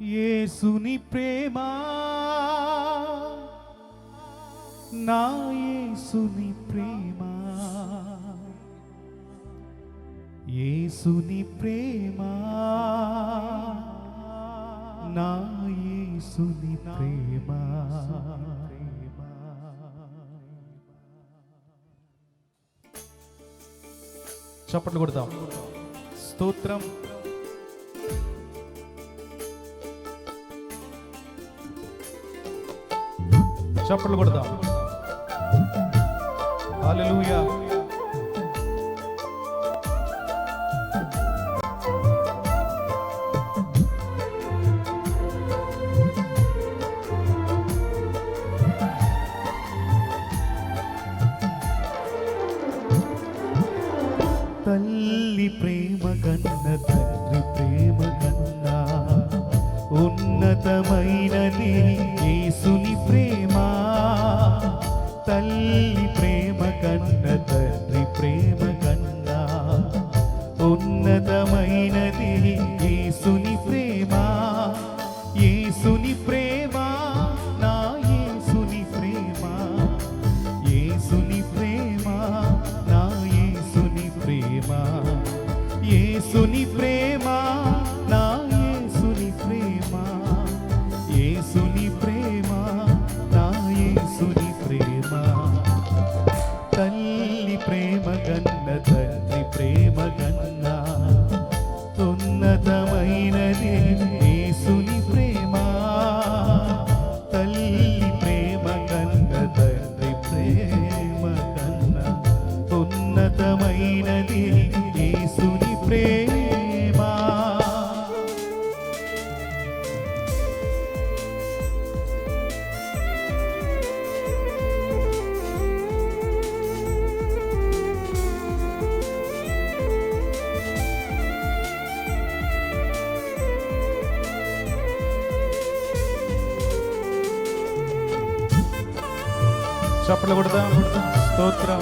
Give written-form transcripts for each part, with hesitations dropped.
యేసుని ప్రేమ నా యేసుని ప్రేమ, యేసుని ప్రేమ నా యేసుని ప్రేమ. చప్పట్లు కొడతాం. స్తోత్రం. చప్పట్లు కొడదాం. హల్లెలూయా. తల్లి ప్రేమ కన్న తండ్రి ప్రేమ కన్నా ఉన్నతమైనది యేసుని ప్రేమ. తల్లి ప్రేమ కన్న తండ్రి ప్రేమ కన్నా ఉన్నతమైనది యేసుని ప్రేమ. యేసుని ప్రేమ నా యేసుని ప్రేమ, యేసుని ప్రేమ నా యేసుని ప్రేమ, యేసుని ప్రేమ నా యేసుని ప్రేమ, యేసుని ప్రేమ నా యేసుని ప్రేమ. తల్లి ప్రేమ కన్న తండ్రి ప్రేమ కన్నా ఉన్నతమైనది యేసుని ప్రేమ. తల్లి ప్రేమ కన్న తండ్రి ప్రేమ కన్నా ఉన్నతమైనది యేసుని ప్రేమ. చప్పట్లు కొడదాం. స్తోత్రం.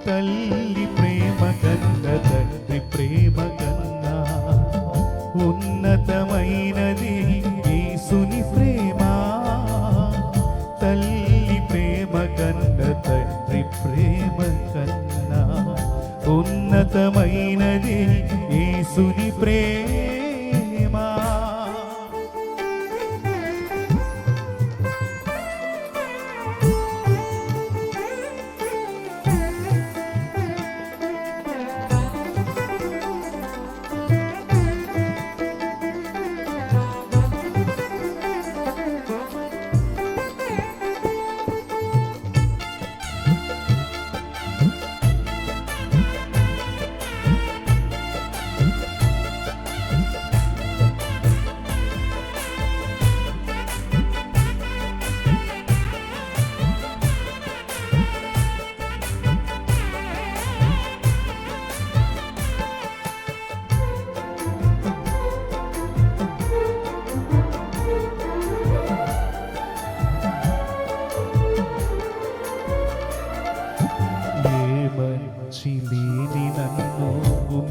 తల్లి ప్రేమ కన్న తండ్రి ప్రేమ కన్నా ఉన్నతమైనది యేసుని ప్రేమ. తల్లి ప్రేమ కన్న తండ్రి ప్రేమ కన్నా ఉన్నతమైనది యేసుని ప్రేమ. సాటి లేని నన్ను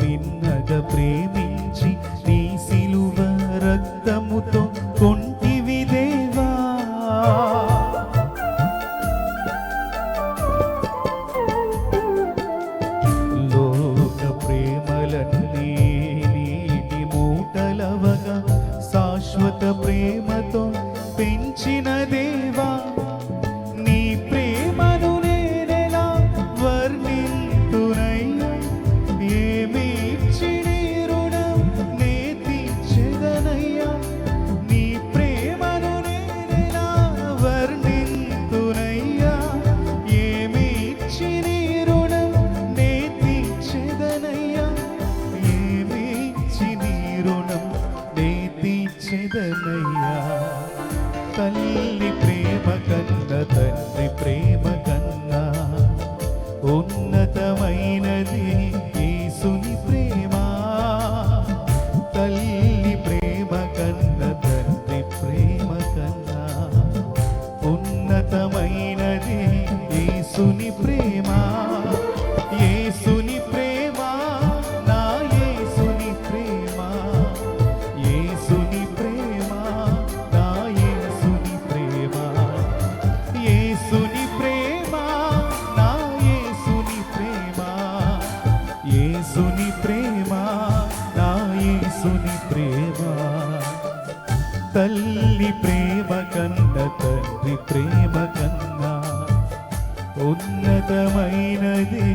మిన్నగా ప్రేమించి నీ సిలువ రక్తముతో కొంటివి దేవా. లోక ప్రేమలన్నీ నీటి మూటలవగా శాశ్వత ప్రేమతో పెంచిన దేవా. నీ ప్రేమను నేనెలా వర్ణింతునయ్యా, ఏమిచ్చి నీ రుణం నే తీర్చెదనయ్యా. నీ ప్రేమను నేనెలా వర్ణింతునయ్యా, ఏమిచ్చి నీ రుణం నే తీర్చెదనయ్యా. ఏమిచ్చి నీ రుణం నే తీర్చెదనయ్యా. తల్లి ప్రేమ కన్నా తండ్రి ప్రేమ కన్నా ఉన్నతమైనది యేసుని ప్రేమ. తల్లి ప్రేమ కన్నా తండ్రి ప్రేమ కన్నా ఉన్నతమైనది యేసుని ప్రేమ. యేసుని ప్రేమ, నా యేసుని ప్రేమ. యేసుని ప్రేమ, నా యేసుని ప్రేమ. యేసుని ప్రేమ, నా యేసుని ప్రేమ. యేసుని ప్రేమ, నా యేసుని ప్రేమ. తల్లి ప్రేమ కన్నా తండ్రి ప్రేమ కన్నా ఉన్నతమైనది